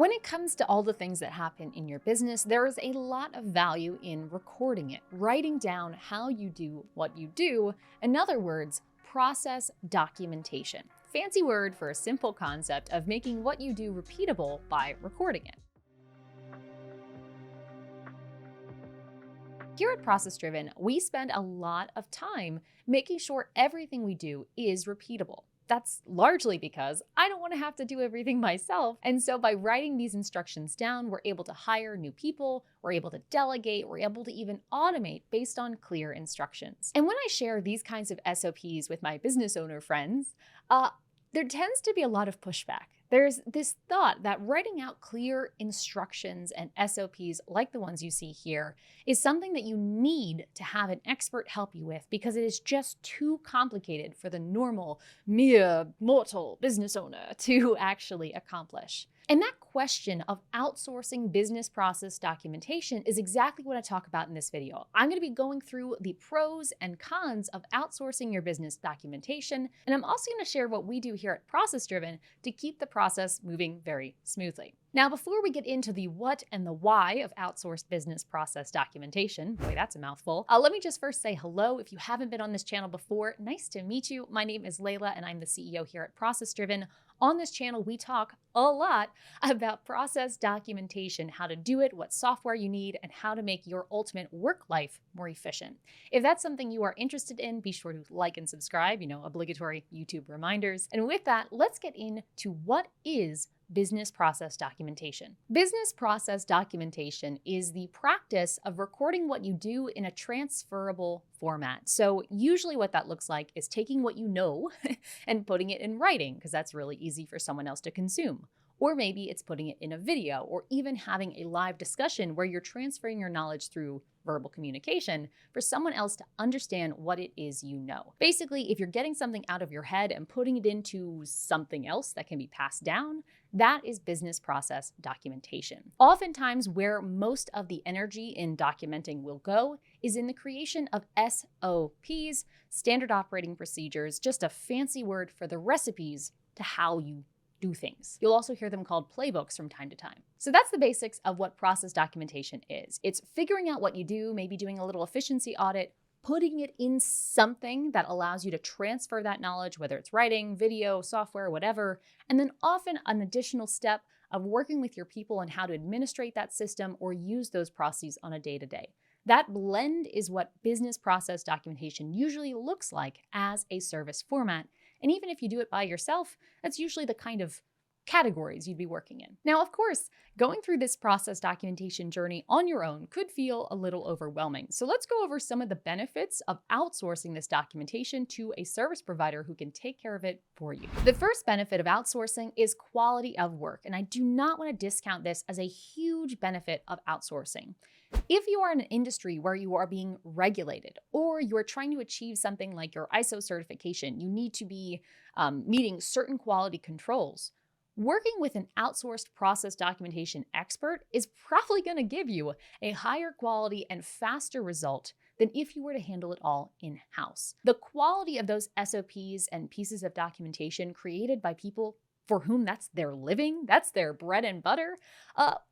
When it comes to all the things that happen in your business, there is a lot of value in recording it, writing down how you do what you do. In other words, process documentation. Fancy word for a simple concept of making what you do repeatable by recording it. Here at ProcessDriven, we spend a lot of time making sure everything we do is repeatable. That's largely because I don't want to have to do everything myself. And so by writing these instructions down, we're able to hire new people, we're able to delegate, we're able to even automate based on clear instructions. And when I share these kinds of SOPs with my business owner friends, there tends to be a lot of pushback. There's this thought that writing out clear instructions and SOPs like the ones you see here is something that you need to have an expert help you with because it is just too complicated for the normal, mere mortal business owner to actually accomplish. And that question of outsourcing business process documentation is exactly what I talk about in this video. I'm going to be going through the pros and cons of outsourcing your business documentation, and I'm also going to share what we do here at ProcessDriven to keep the process moving very smoothly. Now, before we get into the what and the why of outsourced business process documentation, boy, that's a mouthful, let me just first say hello. If you haven't been on this channel before, nice to meet you. My name is Layla, and I'm the CEO here at ProcessDriven. On this channel, we talk a lot about process documentation, how to do it, what software you need, and how to make your ultimate work life more efficient. If that's something you are interested in, be sure to like and subscribe, obligatory YouTube reminders. And with that, let's get into what is business process documentation. Business process documentation is the practice of recording what you do in a transferable format. So usually what that looks like is taking what you know and putting it in writing, because that's really easy for someone else to consume. Or maybe it's putting it in a video, or even having a live discussion where you're transferring your knowledge through verbal communication for someone else to understand what it is you know. Basically, if you're getting something out of your head and putting it into something else that can be passed down, that is business process documentation. Oftentimes, where most of the energy in documenting will go is in the creation of SOPs, standard operating procedures, just a fancy word for the recipes to how you do things. You'll also hear them called playbooks from time to time. So that's the basics of what process documentation is. It's figuring out what you do, maybe doing a little efficiency audit, putting it in something that allows you to transfer that knowledge, whether it's writing, video, software, whatever, and then often an additional step of working with your people on how to administrate that system or use those processes on a day-to-day. That blend is what business process documentation usually looks like as a service format. And even if you do it by yourself, that's usually the kind of categories you'd be working in. Now, of course, going through this process documentation journey on your own could feel a little overwhelming. So let's go over some of the benefits of outsourcing this documentation to a service provider who can take care of it for you. The first benefit of outsourcing is quality of work, and I do not want to discount this as a huge benefit of outsourcing. If you are in an industry where you are being regulated or you're trying to achieve something like your ISO certification, you need to be meeting certain quality controls. Working with an outsourced process documentation expert is probably going to give you a higher quality and faster result than if you were to handle it all in-house. The quality of those SOPs and pieces of documentation created by people for whom that's their living, that's their bread and butter,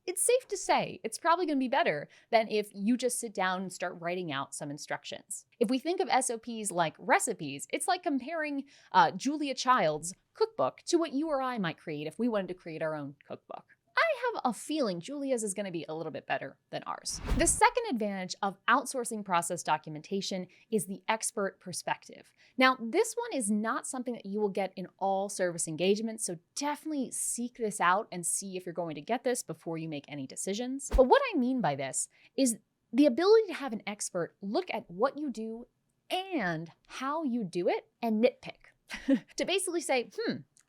it's safe to say it's probably going to be better than if you just sit down and start writing out some instructions. If we think of SOPs like recipes, it's like comparing Julia Child's cookbook to what you or I might create if we wanted to create our own cookbook. I have a feeling Julia's is going to be a little bit better than ours. The second advantage of outsourcing process documentation is the expert perspective. Now, this one is not something that you will get in all service engagements, so definitely seek this out and see if you're going to get this before you make any decisions. But what I mean by this is the ability to have an expert look at what you do and how you do it and nitpick. To basically say,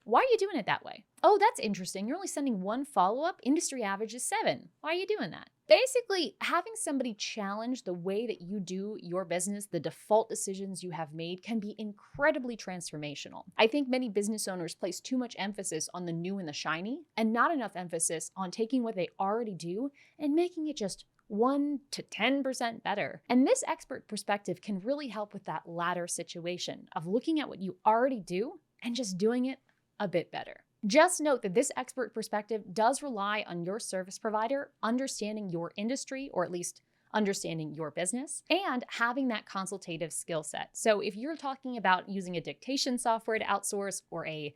why are you doing it that way? Oh, that's interesting. You're only sending one follow-up. Industry average is 7. Why are you doing that? Basically, having somebody challenge the way that you do your business, the default decisions you have made, can be incredibly transformational. I think many business owners place too much emphasis on the new and the shiny, and not enough emphasis on taking what they already do and making it just 1 to 10% better. And this expert perspective can really help with that latter situation of looking at what you already do and just doing it a bit better. Just note that this expert perspective does rely on your service provider understanding your industry, or at least understanding your business, and having that consultative skill set. So if you're talking about using a dictation software to outsource or a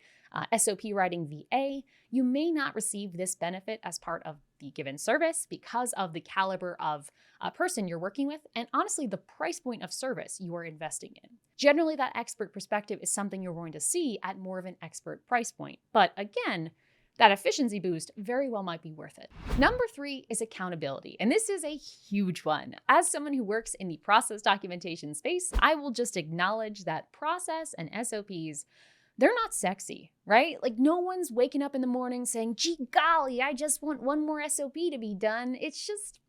SOP writing VA, you may not receive this benefit as part of the given service because of the caliber of person you're working with, and honestly, the price point of service you are investing in. Generally, that expert perspective is something you're going to see at more of an expert price point. But again, that efficiency boost very well might be worth it. Number 3 is accountability, and this is a huge one. As someone who works in the process documentation space, I will just acknowledge that process and SOPs, they're not sexy, right? Like, no one's waking up in the morning saying, gee golly, I just want one more SOP to be done. It's just,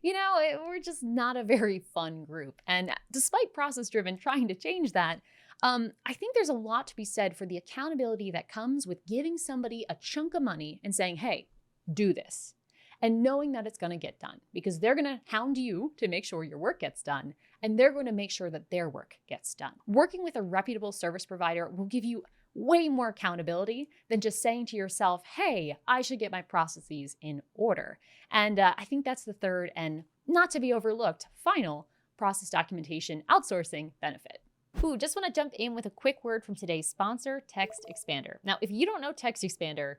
we're just not a very fun group. And despite ProcessDriven trying to change that, I think there's a lot to be said for the accountability that comes with giving somebody a chunk of money and saying, hey, do this. And knowing that it's going to get done, because they're going to hound you to make sure your work gets done, and they're going to make sure that their work gets done. Working with a reputable service provider will give you way more accountability than just saying to yourself, hey, I should get my processes in order. And I think that's the third and not to be overlooked final process documentation outsourcing benefit. Ooh, just want to jump in with a quick word from today's sponsor, Text Expander. Now, if you don't know Text Expander,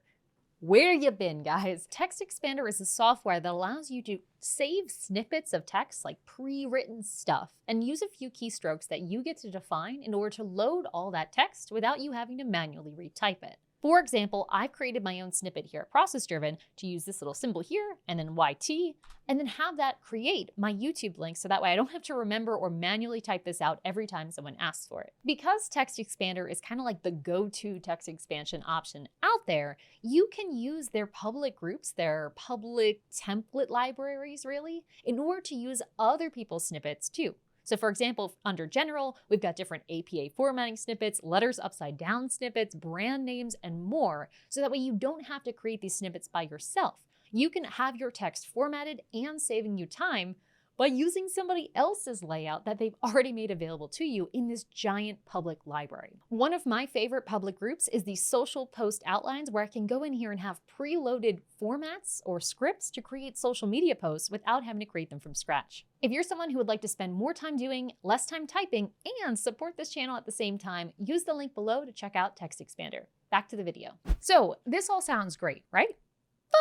where you been, guys? Text Expander is a software that allows you to save snippets of text, like pre-written stuff, and use a few keystrokes that you get to define in order to load all that text without you having to manually retype it. For example, I've created my own snippet here at ProcessDriven to use this little symbol here and then YT, and then have that create my YouTube link so that way I don't have to remember or manually type this out every time someone asks for it. Because Text Expander is kind of like the go-to text expansion option out there, you can use their public groups, their public template libraries really, in order to use other people's snippets too. So for example, under general, we've got different APA formatting snippets, letters upside down snippets, brand names, and more. So that way you don't have to create these snippets by yourself. You can have your text formatted and saving you time by using somebody else's layout that they've already made available to you in this giant public library. One of my favorite public groups is the social post outlines, where I can go in here and have preloaded formats or scripts to create social media posts without having to create them from scratch. If you're someone who would like to spend more time doing, less time typing, and support this channel at the same time, use the link below to check out Text Expander. Back to the video. So this all sounds great, right?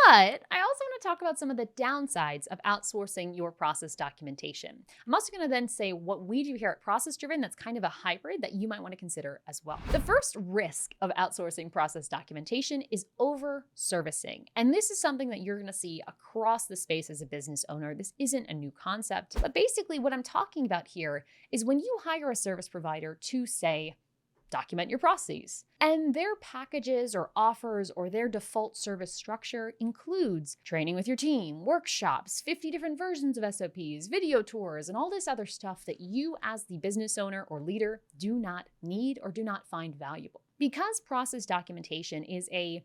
But I also want to talk about some of the downsides of outsourcing your process documentation. I'm also going to then say what we do here at ProcessDriven that's kind of a hybrid that you might want to consider as well. The first risk of outsourcing process documentation is over-servicing. And this is something that you're going to see across the space as a business owner. This isn't a new concept, but basically what I'm talking about here is when you hire a service provider to, say, document your processes, and their packages or offers or their default service structure includes training with your team, workshops, 50 different versions of SOPs, video tours, and all this other stuff that you as the business owner or leader do not need or do not find valuable. Because process documentation is a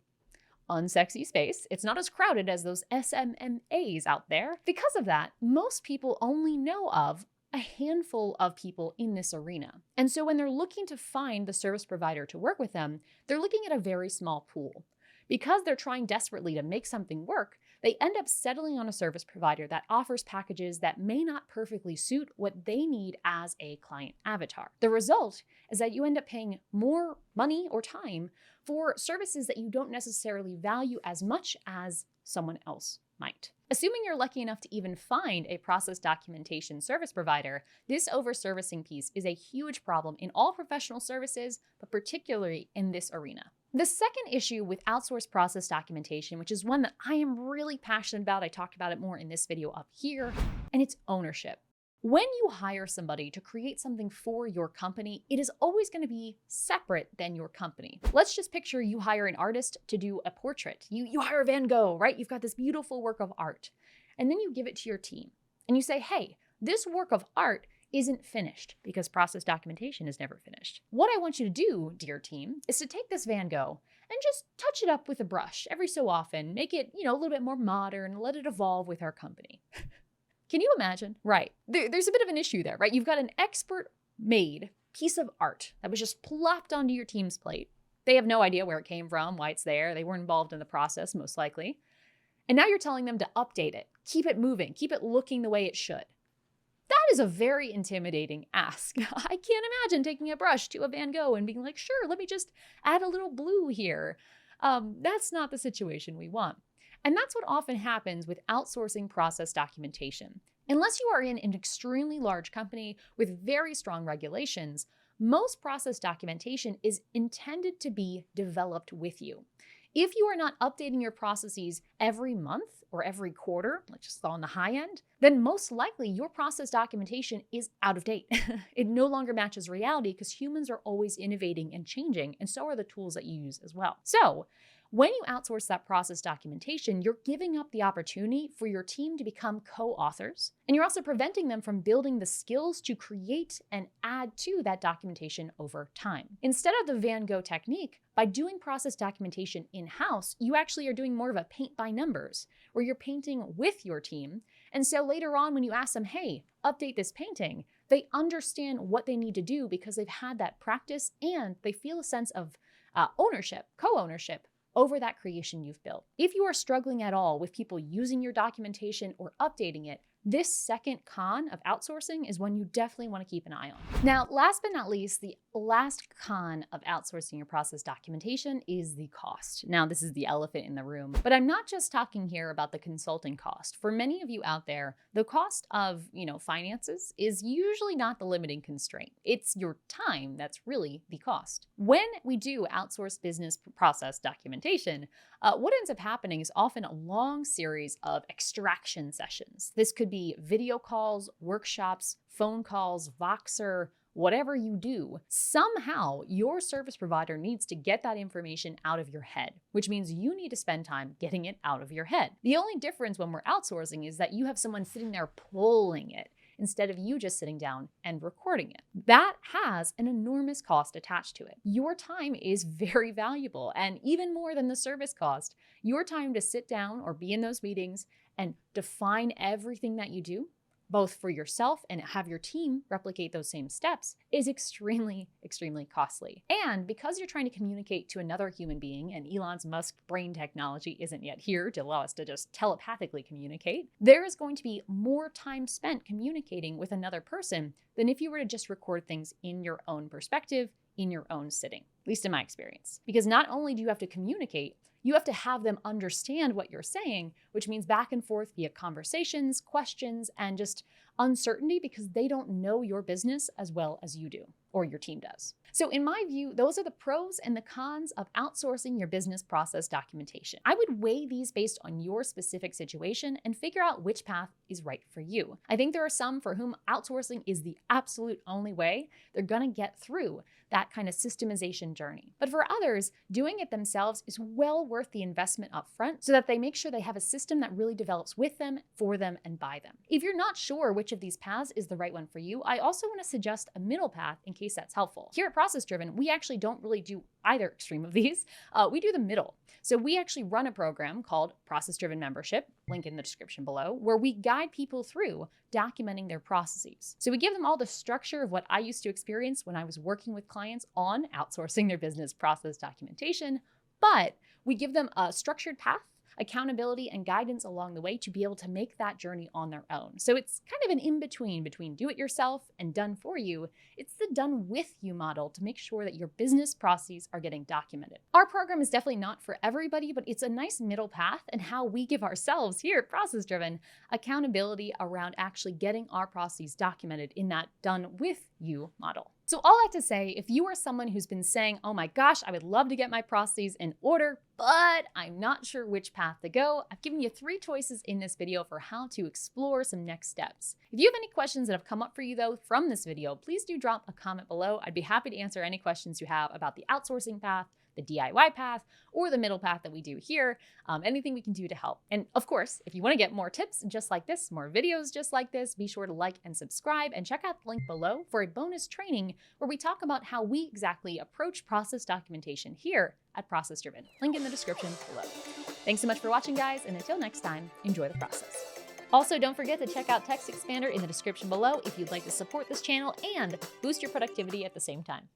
unsexy space, it's not as crowded as those SMMAs out there. Because of that, most people only know of a handful of people in this arena. And so when they're looking to find the service provider to work with them, they're looking at a very small pool. Because they're trying desperately to make something work, they end up settling on a service provider that offers packages that may not perfectly suit what they need as a client avatar. The result is that you end up paying more money or time for services that you don't necessarily value as much as someone else might. Assuming you're lucky enough to even find a process documentation service provider, this over-servicing piece is a huge problem in all professional services, but particularly in this arena. The second issue with outsourced process documentation, which is one that I am really passionate about, I talked about it more in this video up here, and it's ownership. When you hire somebody to create something for your company, it is always going to be separate than your company. Let's just picture you hire an artist to do a portrait. You hire Van Gogh, right? You've got this beautiful work of art. And then you give it to your team. And you say, hey, this work of art isn't finished because process documentation is never finished. What I want you to do, dear team, is to take this Van Gogh and just touch it up with a brush every so often, make it, a little bit more modern, let it evolve with our company. Can you imagine? Right. There's a bit of an issue there, right? You've got an expert-made piece of art that was just plopped onto your team's plate, They have no idea where it came from, why it's there. They weren't involved in the process, most likely. And now you're telling them to update it, keep it moving, keep it looking the way it should. That is a very intimidating ask. I can't imagine taking a brush to a Van Gogh and being like, sure, let me just add a little blue here. That's not the situation we want. And that's what often happens with outsourcing process documentation. Unless you are in an extremely large company with very strong regulations, most process documentation is intended to be developed with you. If you are not updating your processes every month or every quarter, let's just on the high end, then most likely your process documentation is out of date. It no longer matches reality because humans are always innovating and changing, and so are the tools that you use as well. So when you outsource that process documentation, you're giving up the opportunity for your team to become co-authors, and you're also preventing them from building the skills to create and add to that documentation over time. Instead of the Van Gogh technique, by doing process documentation in-house, you actually are doing more of a paint by numbers, where you're painting with your team. And so later on, when you ask them, hey, update this painting, they understand what they need to do because they've had that practice and they feel a sense of ownership, co-ownership, over that creation you've built. If you are struggling at all with people using your documentation or updating it, this second con of outsourcing is one you definitely want to keep an eye on. Now, last but not least, the last con of outsourcing your process documentation is the cost. Now, this is the elephant in the room, but I'm not just talking here about the consulting cost. For many of you out there, the cost of, finances is usually not the limiting constraint. It's your time that's really the cost. When we do outsource business process documentation, what ends up happening is often a long series of extraction sessions. This could be video calls, workshops, phone calls, Voxer, whatever you do. Somehow, your service provider needs to get that information out of your head, which means you need to spend time getting it out of your head. The only difference when we're outsourcing is that you have someone sitting there pulling it, instead of you just sitting down and recording it. That has an enormous cost attached to it. Your time is very valuable, and even more than the service cost, your time to sit down or be in those meetings and define everything that you do, both for yourself and have your team replicate those same steps, is extremely, extremely costly. And because you're trying to communicate to another human being, and Elon Musk's brain technology isn't yet here to allow us to just telepathically communicate, there is going to be more time spent communicating with another person than if you were to just record things in your own perspective, in your own sitting, at least in my experience. Because not only do you have to communicate, you have to have them understand what you're saying, which means back and forth via conversations, questions, and just uncertainty because they don't know your business as well as you do, or your team does. So in my view, those are the pros and the cons of outsourcing your business process documentation. I would weigh these based on your specific situation and figure out which path is right for you. I think there are some for whom outsourcing is the absolute only way they're gonna get through that kind of systemization journey. But for others, doing it themselves is well worth the investment up front so that they make sure they have a system that really develops with them, for them, and by them. If you're not sure which of these paths is the right one for you, I also want to suggest a middle path in case that's helpful. Here at ProcessDriven, we actually don't really do either extreme of these. We do the middle. So we actually run a program called ProcessDriven Membership, link in the description below, where we guide people through documenting their processes. So we give them all the structure of what I used to experience when I was working with clients on outsourcing their business process documentation, but we give them a structured path, accountability, and guidance along the way to be able to make that journey on their own. So it's kind of an in-between between do it yourself and done for you. It's the done with you model to make sure that your business processes are getting documented. Our program is definitely not for everybody, but it's a nice middle path and how we give ourselves here at ProcessDriven accountability around actually getting our processes documented in that done with you model. So all that to say, if you are someone who's been saying, oh my gosh, I would love to get my processes in order, but I'm not sure which path to go, I've given you 3 choices in this video for how to explore some next steps. If you have any questions that have come up for you though from this video, please do drop a comment below. I'd be happy to answer any questions you have about the outsourcing path, the DIY path, or the middle path that we do here, anything we can do to help. And of course, if you want to get more tips just like this, more videos just like this, be sure to like and subscribe and check out the link below for a bonus training where we talk about how we exactly approach process documentation here at ProcessDriven. Link in the description below. Thanks so much for watching, guys, and until next time, enjoy the process. Also, don't forget to check out Text Expander in the description below if you'd like to support this channel and boost your productivity at the same time.